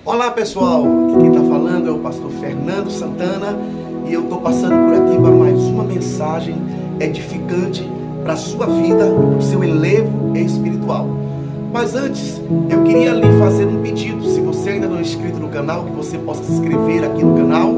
Olá pessoal, aqui quem está falando é o pastor Fernando Santana e eu estou passando por aqui para mais uma mensagem edificante para a sua vida e para o seu elevo espiritual. Mas antes, eu queria lhe fazer um pedido. Se você ainda não é inscrito no canal, que você possa se inscrever aqui no canal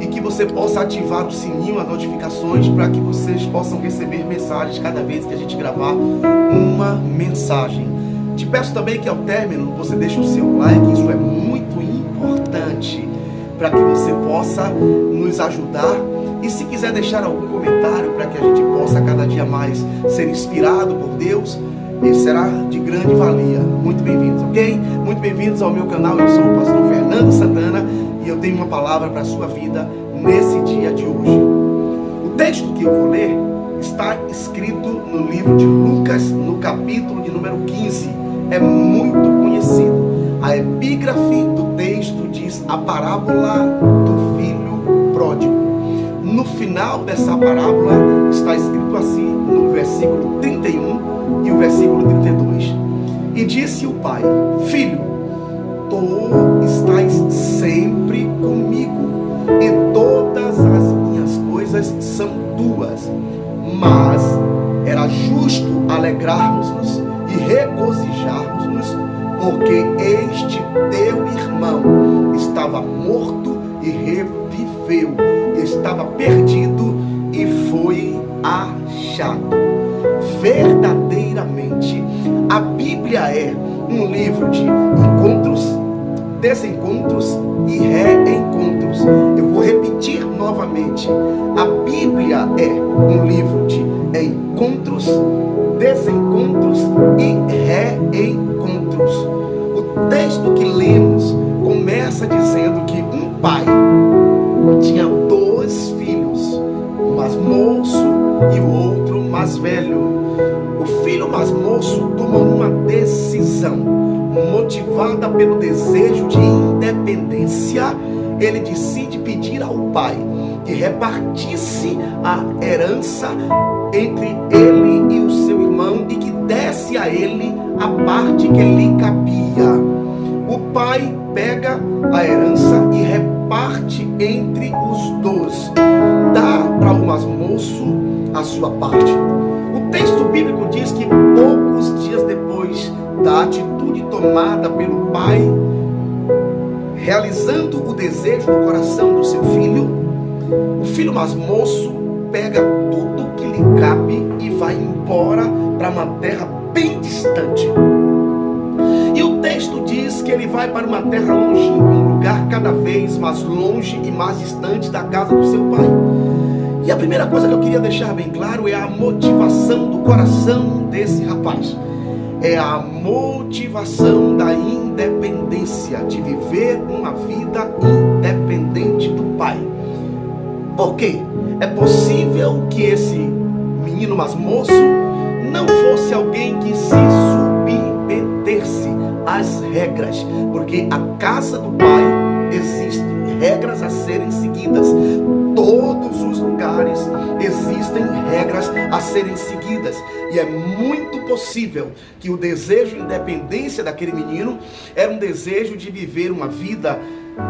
e que você possa ativar o sininho, as notificações, para que vocês possam receber mensagens cada vez que a gente gravar uma mensagem. Te peço também que ao término você deixe o seu like, isso é muito importante para que você possa nos ajudar. E se quiser deixar algum comentário para que a gente possa cada dia mais ser inspirado por Deus, isso será de grande valia. Muito bem-vindos, ok? Muito bem-vindos ao meu canal. Eu sou o pastor Fernando Santana e eu tenho uma palavra para a sua vida nesse dia de hoje. O texto que eu vou ler está escrito no livro de Lucas, no capítulo de número 15. É muito conhecido. A epígrafe do texto diz a parábola do filho pródigo. No final dessa parábola está escrito assim, no versículo 31 e o versículo 32. E disse o pai: Filho, tu estás sempre comigo, e todas as minhas coisas são tuas. Mas era justo alegrarmos-nos e regozijarmos-nos, porque este teu irmão estava morto e reviveu, estava perdido e foi achado. Verdadeiramente, a Bíblia é um livro de encontros, desencontros e reencontros. Eu vou repetir novamente. A Bíblia é um livro de encontros, desencontros e reencontros. O texto que lemos começa dizendo que um pai tinha dois filhos, um mais moço e o outro mais velho. O filho mais moço toma uma decisão, motivada pelo desejo de independência. Ele decide pedir ao pai que repartisse a herança entre ele e o seu irmão e que desse a ele a parte que lhe cabia. O pai pega a herança e reparte entre os dois, dá para o mais moço a sua parte. O texto bíblico diz que poucos dias depois da atitude tomada pelo pai, realizando o desejo do coração do seu filho, o filho mais moço pega tudo que lhe cabe e vai embora para uma terra bem distante. E o texto diz que ele vai para uma terra longínqua, um lugar cada vez mais longe e mais distante da casa do seu pai. E a primeira coisa que eu queria deixar bem claro é a motivação do coração desse rapaz. É a motivação da independência, de viver uma vida independente do pai. Por quê? É possível que esse menino mais moço não fosse alguém que se submetesse às regras, porque a casa do pai existem regras a serem seguidas. Todos os lugares existem regras a serem seguidas. E é muito possível que o desejo de independência daquele menino era um desejo de viver uma vida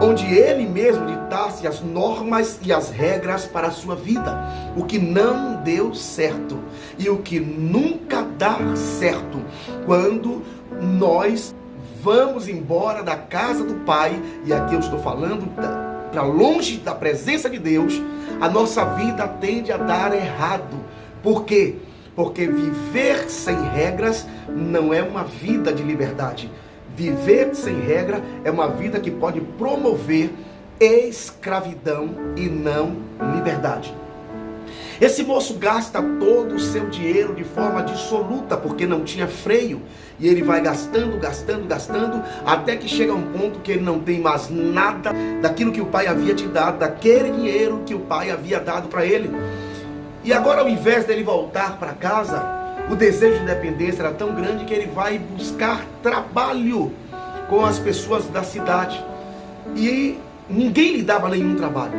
onde ele mesmo ditasse as normas e as regras para a sua vida. O que não deu certo e o que nunca dá certo quando nós vamos embora da casa do pai, e aqui eu estou falando para longe da presença de Deus, a nossa vida tende a dar errado. Por quê? Porque viver sem regras não é uma vida de liberdade. Viver sem regra é uma vida que pode promover escravidão e não liberdade. Esse moço gasta todo o seu dinheiro de forma dissoluta, porque não tinha freio. E ele vai gastando, até que chega a um ponto que ele não tem mais nada daquilo que o pai havia te dado, daquele dinheiro que o pai havia dado para ele. E agora, ao invés dele voltar para casa, o desejo de independência era tão grande que ele vai buscar trabalho com as pessoas da cidade. E ninguém lhe dava nenhum trabalho.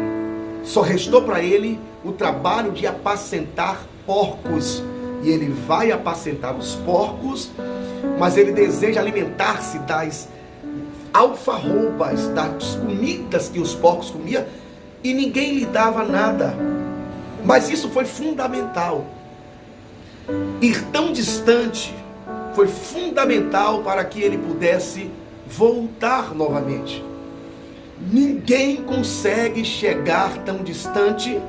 Só restou para ele o trabalho de apacentar porcos. E ele vai apacentar os porcos, mas ele deseja alimentar-se das alfarrobas das comidas que os porcos comiam, e ninguém lhe dava nada. Mas isso foi fundamental. Ir tão distante foi fundamental para que ele pudesse voltar novamente. Ninguém consegue chegar tão distante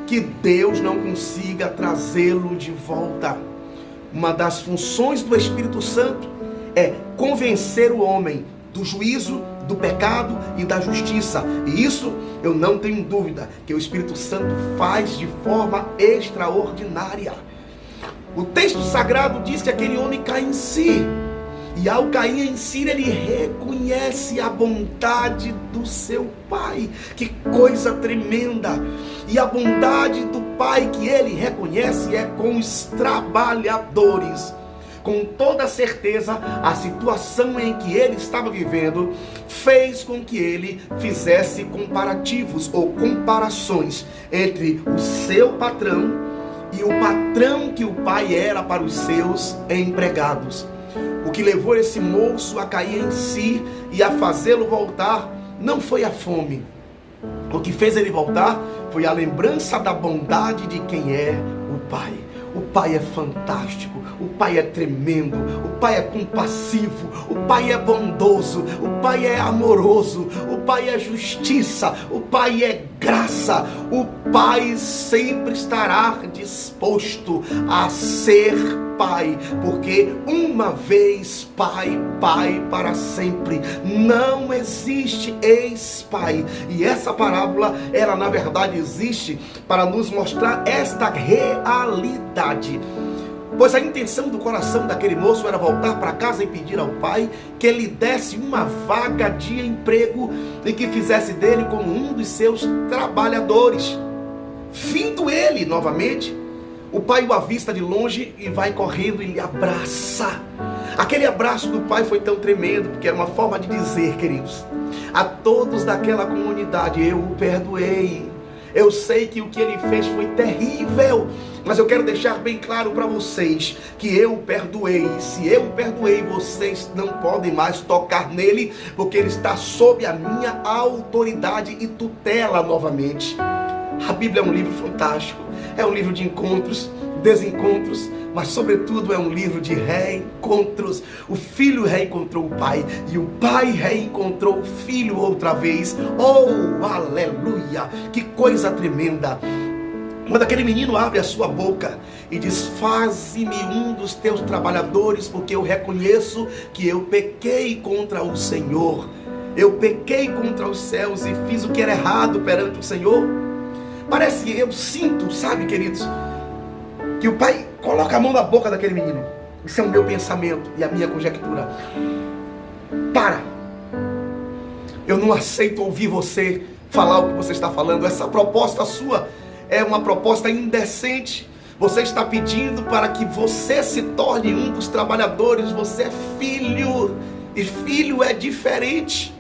que Deus não consiga trazê-lo de volta. Uma das funções do Espírito Santo é convencer o homem do juízo, do pecado e da justiça. E isso eu não tenho dúvida que o Espírito Santo faz de forma extraordinária. O texto sagrado diz que aquele homem cai em si. E ao cair em si, ele reconhece a bondade do seu pai. Que coisa tremenda! E a bondade do pai que ele reconhece é com os trabalhadores. Com toda certeza, a situação em que ele estava vivendo fez com que ele fizesse comparativos ou comparações entre o seu patrão e o patrão que o pai era para os seus empregados. O que levou esse moço a cair em si e a fazê-lo voltar não foi a fome. O que fez ele voltar foi a lembrança da bondade de quem é o pai. O pai é fantástico, o pai é tremendo, o pai é compassivo, o pai é bondoso, o pai é amoroso, o pai é justiça, o pai é graça. O pai sempre estará disposto a ser pai, porque uma vez pai, pai para sempre. Não existe ex-pai. E essa parábola, ela na verdade existe para nos mostrar esta realidade. Pois a intenção do coração daquele moço era voltar para casa e pedir ao pai que ele desse uma vaga de emprego e que fizesse dele como um dos seus trabalhadores. Vindo ele novamente, o pai o avista de longe e vai correndo e lhe abraça. Aquele abraço do pai foi tão tremendo, porque era uma forma de dizer, queridos, a todos daquela comunidade: eu o perdoei. Eu sei que o que ele fez foi terrível, mas eu quero deixar bem claro para vocês que eu o perdoei. Se eu o perdoei, vocês não podem mais tocar nele, porque ele está sob a minha autoridade e tutela novamente. A Bíblia é um livro fantástico, é um livro de encontros, desencontros, mas sobretudo é um livro de reencontros. O filho reencontrou o pai e o pai reencontrou o filho outra vez. Oh, aleluia! Que coisa tremenda! Quando aquele menino abre a sua boca e diz: faze-me um dos teus trabalhadores, porque eu reconheço que eu pequei contra o Senhor. Eu pequei contra os céus e fiz o que era errado perante o Senhor. Parece que eu sinto, sabe, queridos, que o pai coloca a mão na boca daquele menino. Isso é o meu pensamento e a minha conjectura. Para! Eu não aceito ouvir você falar o que você está falando. Essa proposta sua é uma proposta indecente. Você está pedindo para que você se torne um dos trabalhadores. Você é filho, e filho é diferente.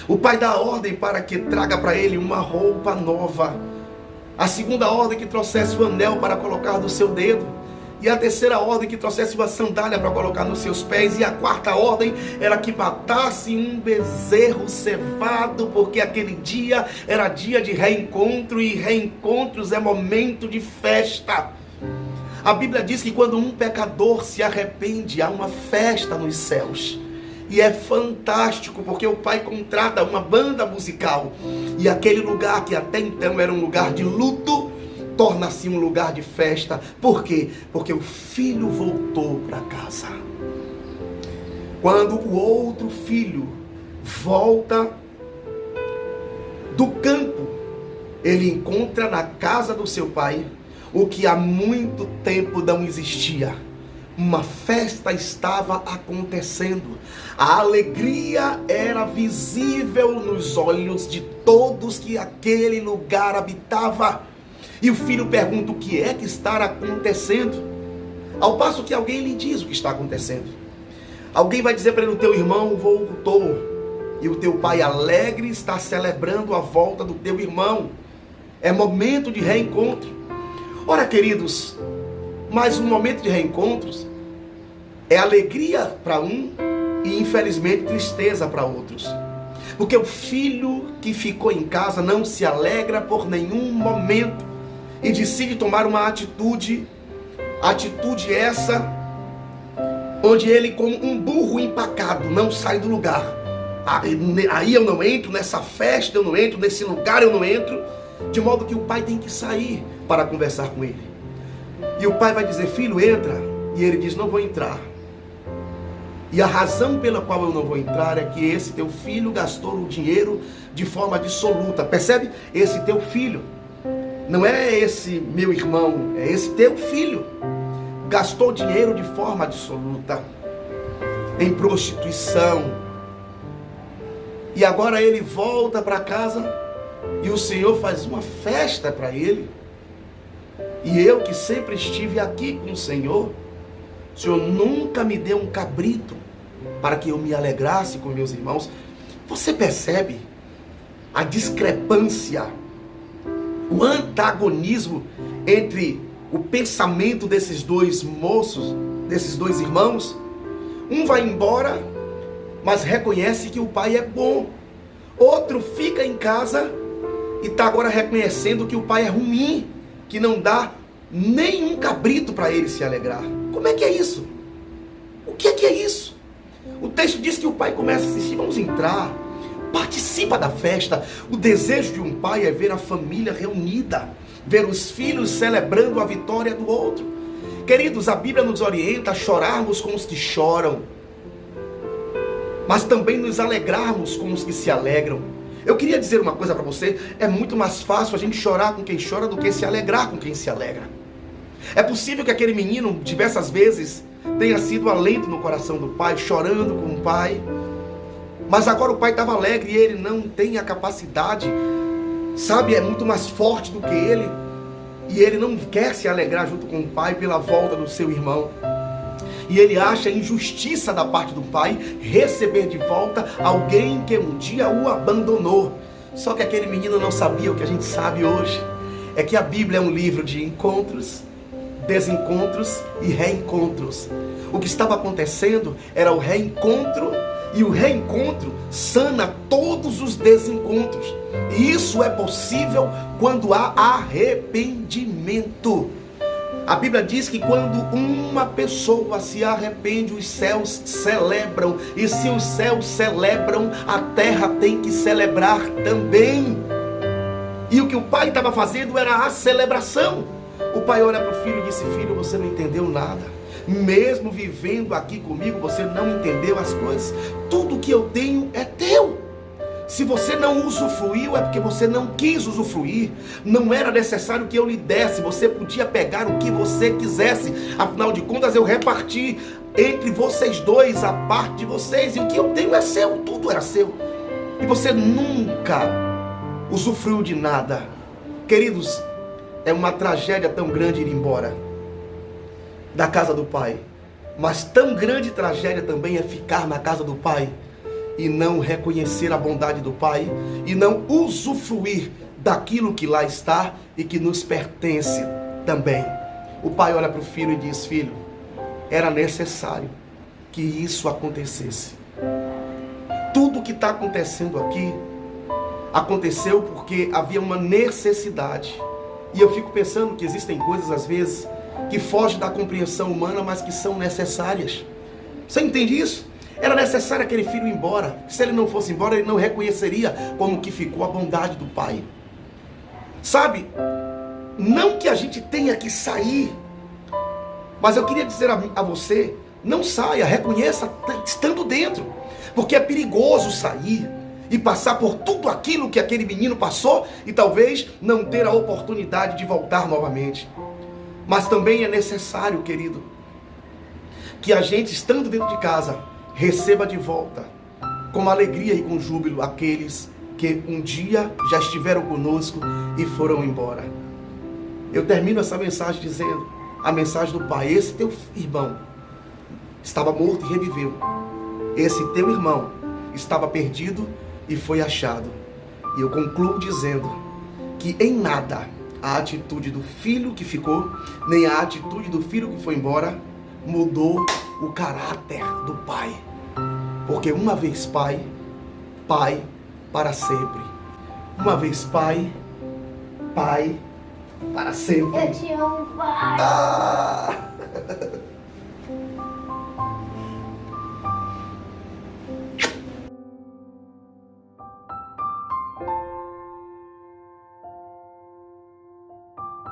O pai dá ordem para que traga para ele uma roupa nova. A segunda ordem que trouxesse o anel para colocar no seu dedo. E a terceira ordem que trouxesse uma sandália para colocar nos seus pés. E a quarta ordem era que matasse um bezerro cevado, porque aquele dia era dia de reencontro, e reencontros é momento de festa. A Bíblia diz que quando um pecador se arrepende, há uma festa nos céus. E é fantástico, porque o pai contrata uma banda musical. E aquele lugar que até então era um lugar de luto, torna-se um lugar de festa. Por quê? Porque o filho voltou para casa. Quando o outro filho volta do campo, ele encontra na casa do seu pai o que há muito tempo não existia. Uma festa estava acontecendo. A alegria era visível nos olhos de todos que aquele lugar habitava. E o filho pergunta: o que é que está acontecendo? Ao passo que alguém lhe diz o que está acontecendo. Alguém vai dizer para ele: o teu irmão voltou. E o teu pai alegre está celebrando a volta do teu irmão. É momento de reencontro. Ora, queridos, mas um momento de reencontros é alegria para um e infelizmente tristeza para outros. Porque o filho que ficou em casa não se alegra por nenhum momento e decide tomar uma atitude essa onde ele, como um burro empacado, não sai do lugar. Aí eu não entro nessa festa, eu não entro nesse lugar, eu não entro, de modo que o pai tem que sair para conversar com ele. E o pai vai dizer: filho, entra. E ele diz: não vou entrar. E a razão pela qual eu não vou entrar é que esse teu filho gastou o dinheiro de forma dissoluta. Percebe? Esse teu filho. Não é esse meu irmão, é esse teu filho. Gastou dinheiro de forma dissoluta, em prostituição. E agora ele volta para casa e o Senhor faz uma festa para ele. E eu que sempre estive aqui com o Senhor nunca me deu um cabrito para que eu me alegrasse com meus irmãos. Você percebe a discrepância, o antagonismo entre o pensamento desses dois moços, desses dois irmãos? Um vai embora, mas reconhece que o pai é bom. Outro fica em casa e está agora reconhecendo que o pai é ruim, que não dá nenhum cabrito para ele se alegrar. Como é que é isso? O que é isso? O texto diz que o pai começa a assistir. Vamos entrar, participa da festa. O desejo de um pai é ver a família reunida, ver os filhos celebrando a vitória do outro. Queridos, a Bíblia nos orienta a chorarmos com os que choram, mas também nos alegrarmos com os que se alegram. Eu queria dizer uma coisa para você: é muito mais fácil a gente chorar com quem chora do que se alegrar com quem se alegra. É possível que aquele menino diversas vezes tenha sido alento no coração do pai, chorando com o pai, mas agora o pai estava alegre e ele não tem a capacidade, sabe, é muito mais forte do que ele, e ele não quer se alegrar junto com o pai pela volta do seu irmão. E ele acha injustiça da parte do pai receber de volta alguém que um dia o abandonou. Só que aquele menino não sabia o que a gente sabe hoje. É que a Bíblia é um livro de encontros, desencontros e reencontros. O que estava acontecendo era o reencontro, e o reencontro sana todos os desencontros. E isso é possível quando há arrependimento. A Bíblia diz que quando uma pessoa se arrepende, os céus celebram. E se os céus celebram, a terra tem que celebrar também. E o que o pai estava fazendo era a celebração. O pai olha para o filho e disse: filho, você não entendeu nada. Mesmo vivendo aqui comigo, você não entendeu as coisas. Tudo que eu tenho é teu. Se você não usufruiu, é porque você não quis usufruir. Não era necessário que eu lhe desse. Você podia pegar o que você quisesse. Afinal de contas, eu reparti entre vocês dois a parte de vocês. E o que eu tenho é seu. Tudo era seu. E você nunca usufruiu de nada. Queridos, é uma tragédia tão grande ir embora da casa do pai. Mas tão grande tragédia também é ficar na casa do pai e não reconhecer a bondade do pai, e não usufruir daquilo que lá está e que nos pertence também. O pai olha para o filho e diz: filho, era necessário que isso acontecesse. Tudo que está acontecendo aqui aconteceu porque havia uma necessidade. E eu fico pensando que existem coisas às vezes que fogem da compreensão humana, mas que são necessárias. Você entende isso? Era necessário aquele filho ir embora. Se ele não fosse embora, ele não reconheceria como que ficou a bondade do pai. Sabe? Não que a gente tenha que sair, mas eu queria dizer a você: não saia, reconheça estando dentro. Porque é perigoso sair e passar por tudo aquilo que aquele menino passou e talvez não ter a oportunidade de voltar novamente. Mas também é necessário, querido, que a gente, estando dentro de casa, receba de volta com alegria e com júbilo aqueles que um dia já estiveram conosco e foram embora. Eu termino essa mensagem dizendo a mensagem do pai: esse teu irmão estava morto e reviveu. Esse teu irmão estava perdido e foi achado. E eu concluo dizendo que em nada a atitude do filho que ficou, nem a atitude do filho que foi embora, mudou o caráter do pai. Porque uma vez pai, pai para sempre. Uma vez pai, pai para sempre. Eu te amo, pai.